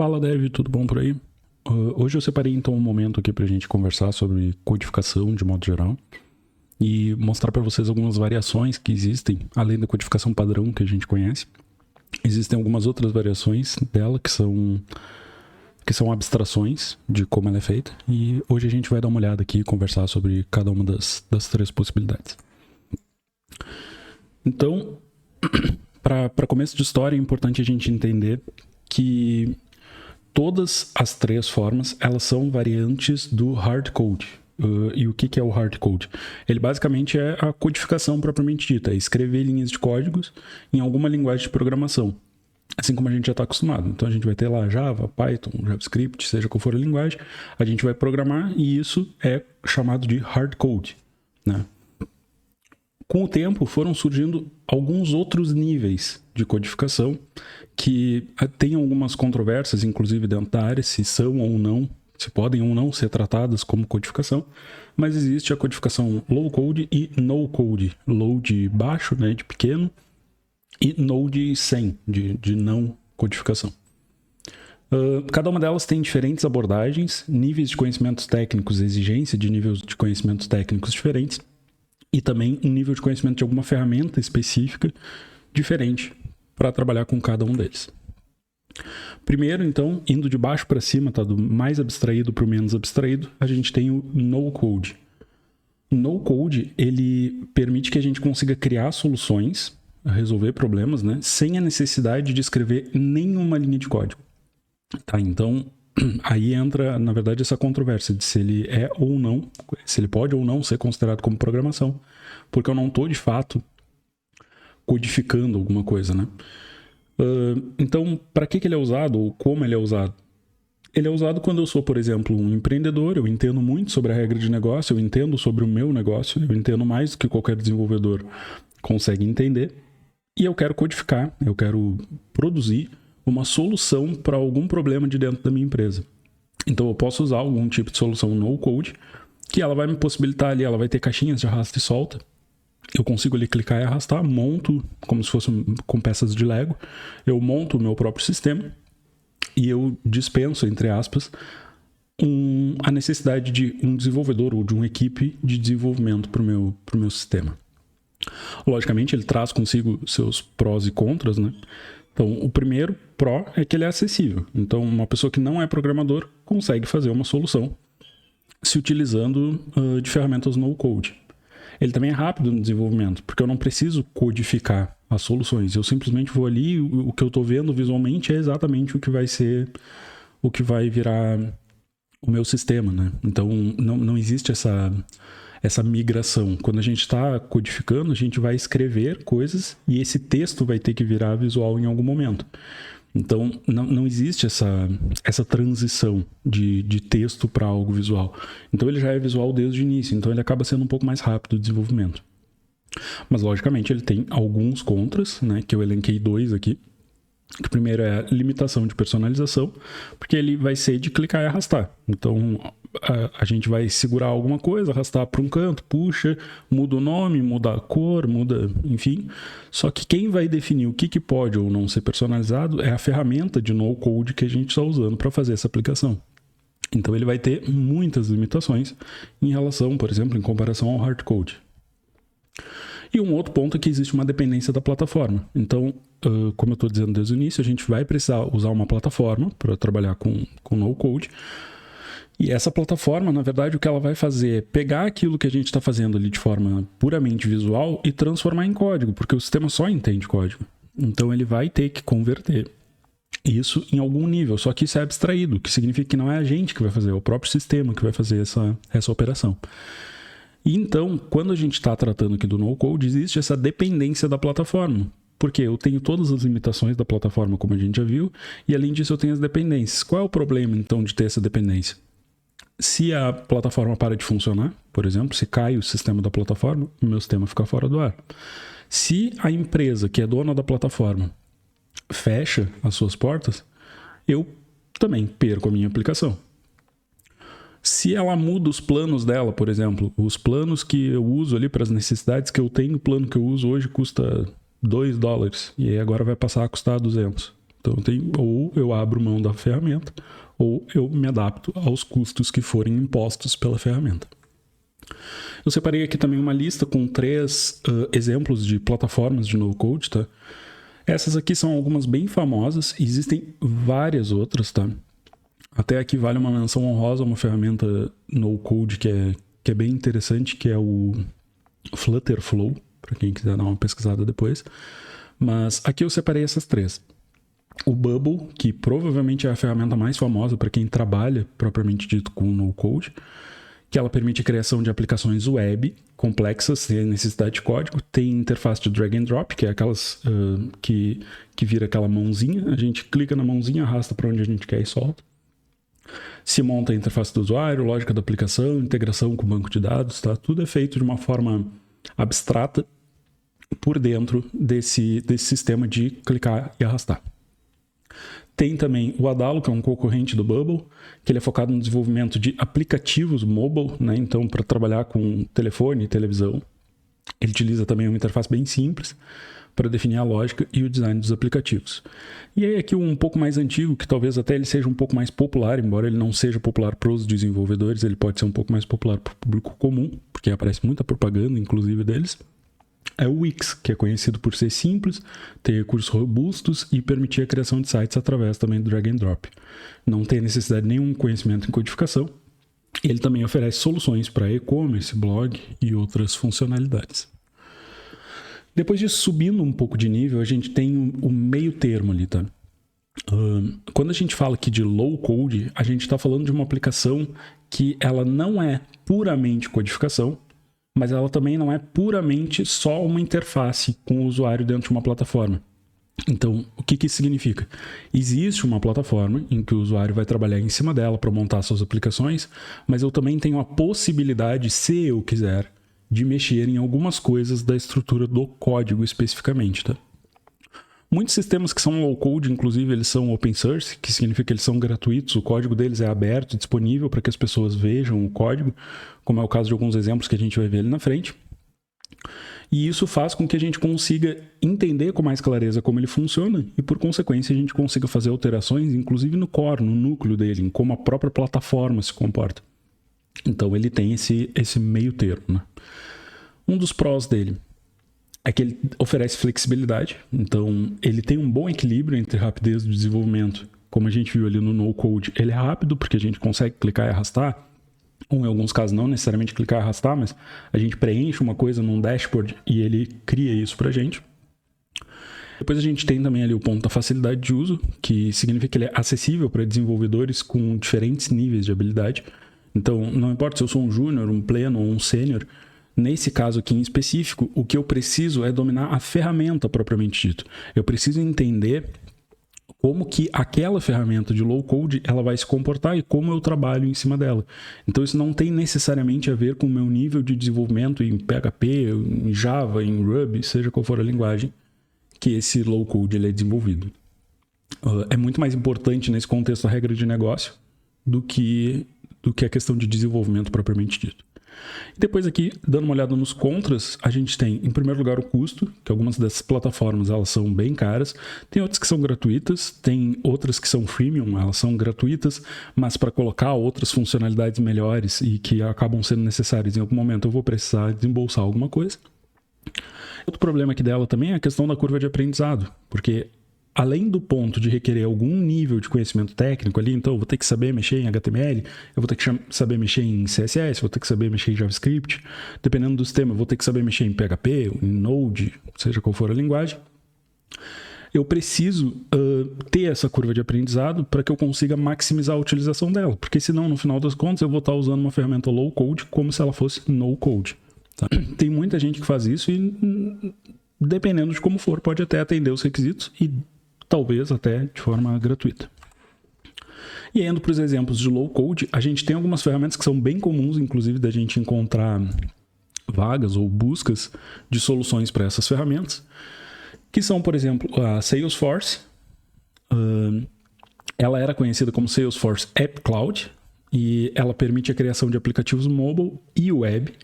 Fala, Dev, tudo bom por aí? Hoje eu separei então um momento aqui pra gente conversar sobre codificação de modo geral e mostrar para vocês algumas variações que existem, além da codificação padrão que a gente conhece. Existem algumas outras variações dela que são abstrações de como ela é feita, e hoje a gente vai dar uma olhada aqui e conversar sobre cada uma das três possibilidades. Então, para começo de história, é importante a gente entender que todas as três formas, elas são variantes do hardcode. E o que é o hardcode? Ele basicamente é a codificação propriamente dita, é escrever linhas de códigos em alguma linguagem de programação, assim como a gente já está acostumado. Então a gente vai ter lá Java, Python, JavaScript, seja qual for a linguagem, a gente vai programar e isso é chamado de hardcode, né? Com o tempo foram surgindo alguns outros níveis de codificação que tem algumas controvérsias, inclusive dentro da área, se são ou não, se podem ou não ser tratadas como codificação, mas existe a codificação low code e no code, low de baixo, né, de pequeno, e no de sem, de não codificação. Cada uma delas tem diferentes abordagens, níveis de conhecimentos técnicos, exigência de níveis de conhecimentos técnicos diferentes, e também um nível de conhecimento de alguma ferramenta específica diferente para trabalhar com cada um deles. Primeiro, então, indo de baixo para cima, tá, do mais abstraído para o menos abstraído, a gente tem o no-code. O no-code, ele permite que a gente consiga criar soluções, resolver problemas, né, sem a necessidade de escrever nenhuma linha de código. Tá, então, aí entra, na verdade, essa controvérsia de se ele é ou não, se ele pode ou não ser considerado como programação, porque eu não estou, de fato, codificando alguma coisa, né? Então, para que ele é usado ou como ele é usado? Ele é usado quando eu sou, por exemplo, um empreendedor, eu entendo muito sobre a regra de negócio, eu entendo sobre o meu negócio, eu entendo mais do que qualquer desenvolvedor consegue entender, e eu quero codificar, eu quero produzir uma solução para algum problema de dentro da minha empresa. Então eu posso usar algum tipo de solução no code, que ela vai me possibilitar ali, ela vai ter caixinhas de arrasta e solta. Eu consigo ali clicar e arrastar, monto como se fosse com peças de Lego, eu monto o meu próprio sistema e eu dispenso, entre aspas, a necessidade de um desenvolvedor ou de uma equipe de desenvolvimento para o meu sistema. Logicamente ele traz consigo seus prós e contras, né? Então, o primeiro pró é que ele é acessível. Então, uma pessoa que não é programador consegue fazer uma solução se utilizando de ferramentas no-code. Ele também é rápido no desenvolvimento, porque eu não preciso codificar as soluções. Eu simplesmente vou ali, o que eu estou vendo visualmente é exatamente o que vai virar o meu sistema, né? Então, não existe essa migração. Quando a gente está codificando, a gente vai escrever coisas e esse texto vai ter que virar visual em algum momento. Então, não existe essa transição de texto para algo visual. Então, ele já é visual desde o início. Então, ele acaba sendo um pouco mais rápido o desenvolvimento. Mas, logicamente, ele tem alguns contras, né, que eu elenquei 2 aqui. O primeiro é a limitação de personalização, porque ele vai ser de clicar e arrastar. Então, a gente vai segurar alguma coisa, arrastar para um canto, puxa, muda o nome, muda a cor, muda, enfim. Só que quem vai definir o que pode ou não ser personalizado é a ferramenta de no-code que a gente está usando para fazer essa aplicação. Então, ele vai ter muitas limitações em relação, por exemplo, em comparação ao hardcode. E um outro ponto é que existe uma dependência da plataforma. Então, como eu estou dizendo desde o início, a gente vai precisar usar uma plataforma para trabalhar com no-code. E essa plataforma, na verdade, o que ela vai fazer é pegar aquilo que a gente está fazendo ali de forma puramente visual e transformar em código, porque o sistema só entende código. Então, ele vai ter que converter isso em algum nível, só que isso é abstraído, o que significa que não é a gente que vai fazer, é o próprio sistema que vai fazer essa operação. E então, quando a gente está tratando aqui do no-code, existe essa dependência da plataforma. Porque eu tenho todas as limitações da plataforma, como a gente já viu, e além disso eu tenho as dependências. Qual é o problema, então, de ter essa dependência? Se a plataforma para de funcionar, por exemplo, se cai o sistema da plataforma, o meu sistema fica fora do ar. Se a empresa que é dona da plataforma fecha as suas portas, eu também perco a minha aplicação. Se ela muda os planos dela, por exemplo, os planos que eu uso ali para as necessidades que eu tenho, o plano que eu uso hoje custa $2 e aí agora vai passar a custar 200. Então ou eu abro mão da ferramenta, ou eu me adapto aos custos que forem impostos pela ferramenta. Eu separei aqui também uma lista com 3 exemplos de plataformas de no-code, tá? Essas aqui são algumas bem famosas, e existem várias outras, tá? Até aqui vale uma menção honrosa a uma ferramenta no-code que é bem interessante, que é o Flutterflow, para quem quiser dar uma pesquisada depois. Mas aqui eu separei essas 3. O Bubble, que provavelmente é a ferramenta mais famosa para quem trabalha, propriamente dito, com no-code, que ela permite a criação de aplicações web complexas, sem necessidade de código. Tem interface de drag and drop, que é aquelas que vira aquela mãozinha. A gente clica na mãozinha, arrasta para onde a gente quer e solta. Se monta a interface do usuário, lógica da aplicação, integração com o banco de dados, tá? Tudo é feito de uma forma abstrata por dentro desse sistema de clicar e arrastar. Tem também o Adalo, que é um concorrente do Bubble, que ele é focado no desenvolvimento de aplicativos mobile, né? Então, para trabalhar com telefone e televisão. Ele utiliza também uma interface bem simples para definir a lógica e o design dos aplicativos. E aí aqui um pouco mais antigo, que talvez até ele seja um pouco mais popular, embora ele não seja popular para os desenvolvedores, ele pode ser um pouco mais popular para o público comum, porque aparece muita propaganda, inclusive, deles. É o Wix, que é conhecido por ser simples, ter recursos robustos e permitir a criação de sites através também do drag and drop. Não tem necessidade de nenhum conhecimento em codificação. Ele também oferece soluções para e-commerce, blog e outras funcionalidades. Depois disso, subindo um pouco de nível, a gente tem o meio termo ali, tá? Quando a gente fala aqui de low code, a gente está falando de uma aplicação que ela não é puramente codificação, mas ela também não é puramente só uma interface com o usuário dentro de uma plataforma. Então, o que isso significa? Existe uma plataforma em que o usuário vai trabalhar em cima dela para montar suas aplicações, mas eu também tenho a possibilidade, se eu quiser, de mexer em algumas coisas da estrutura do código especificamente, tá? Muitos sistemas que são low code, inclusive, eles são open source, que significa que eles são gratuitos, o código deles é aberto, disponível para que as pessoas vejam o código, como é o caso de alguns exemplos que a gente vai ver ali na frente. E isso faz com que a gente consiga entender com mais clareza como ele funciona e, por consequência, a gente consiga fazer alterações, inclusive no core, no núcleo dele, em como a própria plataforma se comporta. Então, ele tem esse meio termo, né? Um dos prós dele é que ele oferece flexibilidade, então ele tem um bom equilíbrio entre rapidez do desenvolvimento. Como a gente viu ali no no-code, ele é rápido porque a gente consegue clicar e arrastar, ou em alguns casos não necessariamente clicar e arrastar, mas a gente preenche uma coisa num dashboard e ele cria isso pra gente. Depois a gente tem também ali o ponto da facilidade de uso, que significa que ele é acessível para desenvolvedores com diferentes níveis de habilidade. Então, não importa se eu sou um júnior, um pleno ou um sênior, nesse caso aqui em específico, o que eu preciso é dominar a ferramenta propriamente dito. Eu preciso entender como que aquela ferramenta de low code ela vai se comportar e como eu trabalho em cima dela. Então isso não tem necessariamente a ver com o meu nível de desenvolvimento em PHP, em Java, em Ruby, seja qual for a linguagem que esse low code ele é desenvolvido. É muito mais importante nesse contexto a regra de negócio do que a questão de desenvolvimento propriamente dito. Depois aqui, dando uma olhada nos contras, a gente tem, em primeiro lugar, o custo, que algumas dessas plataformas elas são bem caras. Tem outras que são gratuitas, tem outras que são freemium, elas são gratuitas, mas para colocar outras funcionalidades melhores e que acabam sendo necessárias em algum momento, eu vou precisar desembolsar alguma coisa. Outro problema aqui dela também é a questão da curva de aprendizado, porque além do ponto de requerer algum nível de conhecimento técnico ali, então eu vou ter que saber mexer em HTML, eu vou ter que saber mexer em CSS, vou ter que saber mexer em JavaScript, dependendo do sistema, eu vou ter que saber mexer em PHP, em Node, seja qual for a linguagem. Eu preciso ter essa curva de aprendizado para que eu consiga maximizar a utilização dela, porque senão, no final das contas, eu vou estar usando uma ferramenta low code como se ela fosse no code. Tá? Tem muita gente que faz isso e, dependendo de como for, pode até atender os requisitos e talvez até de forma gratuita. E indo para os exemplos de low code, a gente tem algumas ferramentas que são bem comuns, inclusive, da gente encontrar vagas ou buscas de soluções para essas ferramentas, que são, por exemplo, a Salesforce. Ela era conhecida como Salesforce App Cloud e ela permite a criação de aplicativos mobile e web.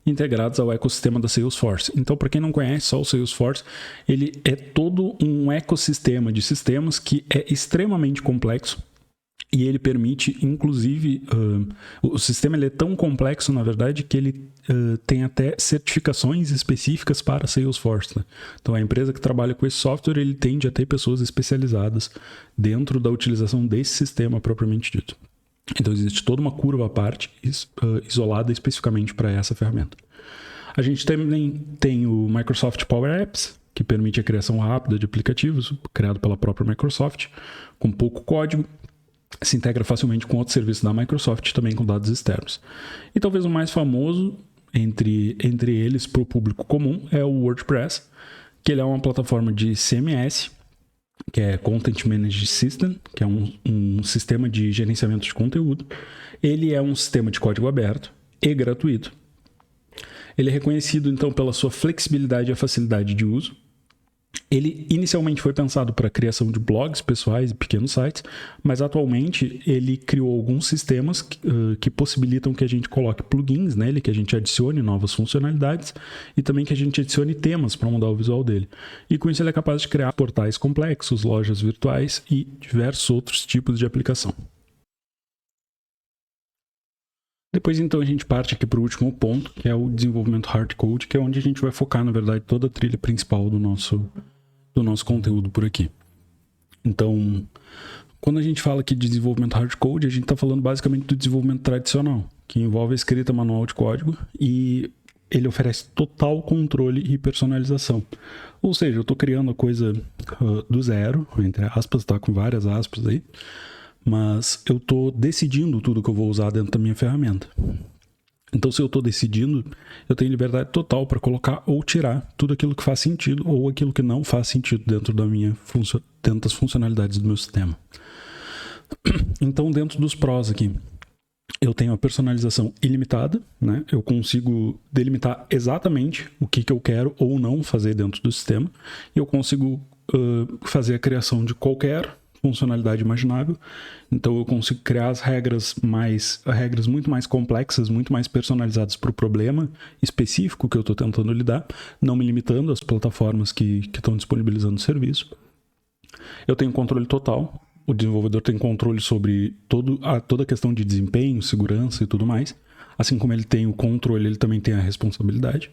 integrados ao ecossistema da Salesforce. Então, para quem não conhece só o Salesforce, ele é todo um ecossistema de sistemas que é extremamente complexo e ele permite, inclusive, o sistema ele é tão complexo, na verdade, que ele tem até certificações específicas para Salesforce. Né? Então, a empresa que trabalha com esse software, ele tende a ter pessoas especializadas dentro da utilização desse sistema propriamente dito. Então, existe toda uma curva à parte, isolada especificamente para essa ferramenta. A gente também tem o Microsoft Power Apps, que permite a criação rápida de aplicativos, criado pela própria Microsoft, com pouco código, se integra facilmente com outros serviços da Microsoft, também com dados externos. E talvez o mais famoso entre eles para o público comum é o WordPress, que ele é uma plataforma de CMS, que é Content Management System, que é um sistema de gerenciamento de conteúdo. Ele é um sistema de código aberto e gratuito. Ele é reconhecido, então, pela sua flexibilidade e a facilidade de uso. Ele inicialmente foi pensado para a criação de blogs pessoais e pequenos sites, mas atualmente ele criou alguns sistemas que possibilitam que a gente coloque plugins nele, que a gente adicione novas funcionalidades e também que a gente adicione temas para mudar o visual dele. E com isso ele é capaz de criar portais complexos, lojas virtuais e diversos outros tipos de aplicação. Depois, então, a gente parte aqui para o último ponto, que é o desenvolvimento hardcode, que é onde a gente vai focar, na verdade, toda a trilha principal do nosso conteúdo por aqui. Então, quando a gente fala aqui de desenvolvimento hardcode, a gente está falando basicamente do desenvolvimento tradicional, que envolve a escrita manual de código e ele oferece total controle e personalização. Ou seja, eu estou criando a coisa do zero, entre aspas, está com várias aspas aí, mas eu estou decidindo tudo que eu vou usar dentro da minha ferramenta. Então, se eu estou decidindo, eu tenho liberdade total para colocar ou tirar tudo aquilo que faz sentido ou aquilo que não faz sentido dentro dentro das funcionalidades do meu sistema. Então, dentro dos prós aqui, eu tenho a personalização ilimitada, né? Eu consigo delimitar exatamente o que eu quero ou não fazer dentro do sistema e eu consigo fazer a criação de qualquer funcionalidade imaginável. Então eu consigo criar as regras muito mais complexas, muito mais personalizadas para o problema específico que eu estou tentando lidar, não me limitando às plataformas que estão disponibilizando o serviço. Eu tenho controle total, o desenvolvedor tem controle sobre toda a questão de desempenho, segurança e tudo mais. Assim como ele tem o controle, ele também tem a responsabilidade.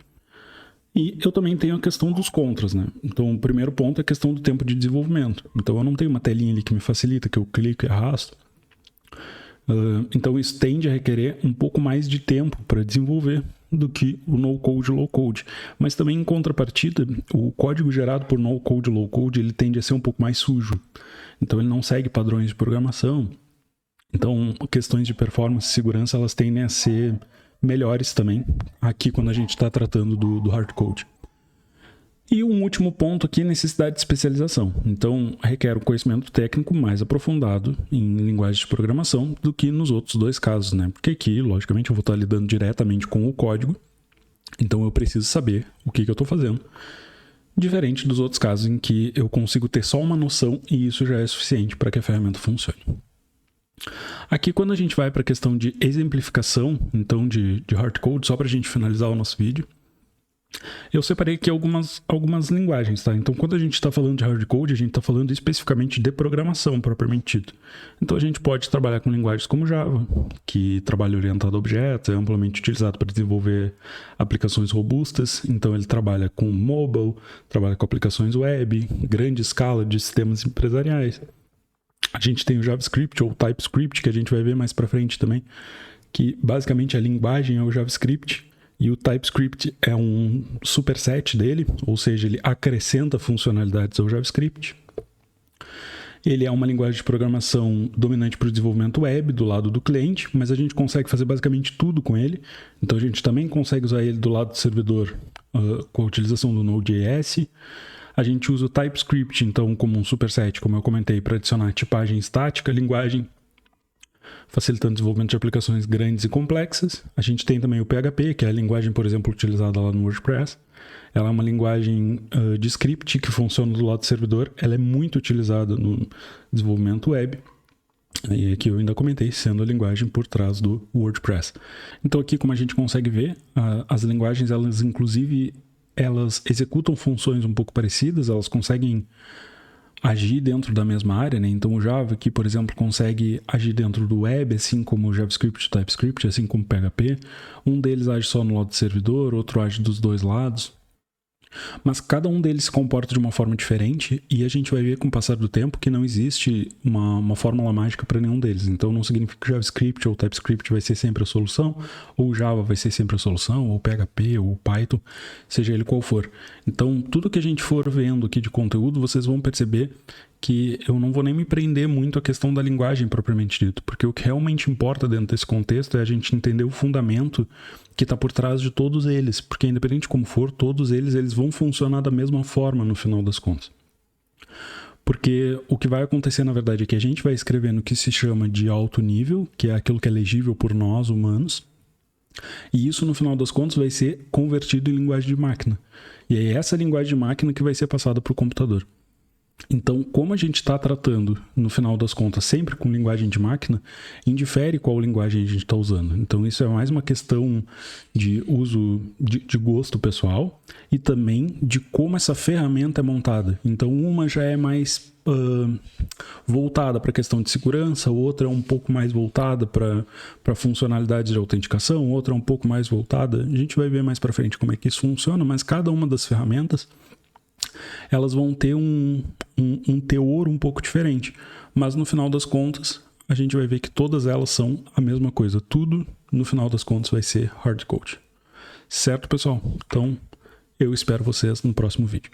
E eu também tenho a questão dos contras, né? Então, o primeiro ponto é a questão do tempo de desenvolvimento. Então, eu não tenho uma telinha ali que me facilita, que eu clico e arrasto. Então, isso tende a requerer um pouco mais de tempo para desenvolver do que o no-code, low-code. Mas também, em contrapartida, o código gerado por no-code, low-code, ele tende a ser um pouco mais sujo. Então, ele não segue padrões de programação. Então, questões de performance e segurança, elas tendem a ser melhores também, aqui quando a gente está tratando do hardcode. E um último ponto aqui, necessidade de especialização. Então, requer um conhecimento técnico mais aprofundado em linguagens de programação do que nos outros dois casos, né? Porque aqui, logicamente, eu vou estar lidando diretamente com o código, então eu preciso saber o que eu estou fazendo. Diferente dos outros casos em que eu consigo ter só uma noção e isso já é suficiente para que a ferramenta funcione. Aqui, quando a gente vai para a questão de exemplificação, então de hardcode, só para a gente finalizar o nosso vídeo, eu separei aqui algumas linguagens, tá? Então, quando a gente está falando de hardcode, a gente está falando especificamente de programação, propriamente dito. Então, a gente pode trabalhar com linguagens como Java, que trabalha orientado a objetos, é amplamente utilizado para desenvolver aplicações robustas. Então, ele trabalha com mobile, trabalha com aplicações web, grande escala de sistemas empresariais. A gente tem o JavaScript ou TypeScript, que a gente vai ver mais para frente também, que basicamente a linguagem é o JavaScript e o TypeScript é um superset dele, ou seja, ele acrescenta funcionalidades ao JavaScript. Ele é uma linguagem de programação dominante para o desenvolvimento web, do lado do cliente, mas a gente consegue fazer basicamente tudo com ele. Então a gente também consegue usar ele do lado do servidor com a utilização do Node.js. A gente usa o TypeScript, então, como um superset, como eu comentei, para adicionar tipagem estática, linguagem, facilitando o desenvolvimento de aplicações grandes e complexas. A gente tem também o PHP, que é a linguagem, por exemplo, utilizada lá no WordPress. Ela é uma linguagem de script que funciona do lado do servidor. Ela é muito utilizada no desenvolvimento web. E aqui eu ainda comentei, sendo a linguagem por trás do WordPress. Então aqui, como a gente consegue ver, as linguagens, elas inclusive, elas executam funções um pouco parecidas, elas conseguem agir dentro da mesma área, né? Então o Java aqui, por exemplo, consegue agir dentro do web, assim como o JavaScript e TypeScript, assim como o PHP. Um deles age só no lado do servidor, outro age dos dois lados. Mas cada um deles se comporta de uma forma diferente e a gente vai ver com o passar do tempo que não existe uma fórmula mágica para nenhum deles. Então não significa que o JavaScript ou o TypeScript vai ser sempre a solução, ou o Java vai ser sempre a solução, ou o PHP, ou o Python, seja ele qual for. Então tudo que a gente for vendo aqui de conteúdo, vocês vão perceber que eu não vou nem me prender muito à questão da linguagem propriamente dito, porque o que realmente importa dentro desse contexto é a gente entender o fundamento que está por trás de todos eles, porque independente de como for, todos eles vão funcionar da mesma forma no final das contas. Porque o que vai acontecer, na verdade, é que a gente vai escrever no que se chama de alto nível, que é aquilo que é legível por nós, humanos, e isso, no final das contas, vai ser convertido em linguagem de máquina. E é essa linguagem de máquina que vai ser passada para o computador. Então, como a gente está tratando, no final das contas, sempre com linguagem de máquina, indifere qual linguagem a gente está usando. Então, isso é mais uma questão de uso de gosto pessoal e também de como essa ferramenta é montada. Então, uma já é mais voltada para a questão de segurança, outra é um pouco mais voltada para funcionalidades de autenticação, outra é um pouco mais voltada. A gente vai ver mais para frente como é que isso funciona, mas cada uma das ferramentas elas vão ter um teor um pouco diferente. Mas no final das contas, a gente vai ver que todas elas são a mesma coisa. Tudo, no final das contas, vai ser hard code. Certo, pessoal? Então, eu espero vocês no próximo vídeo.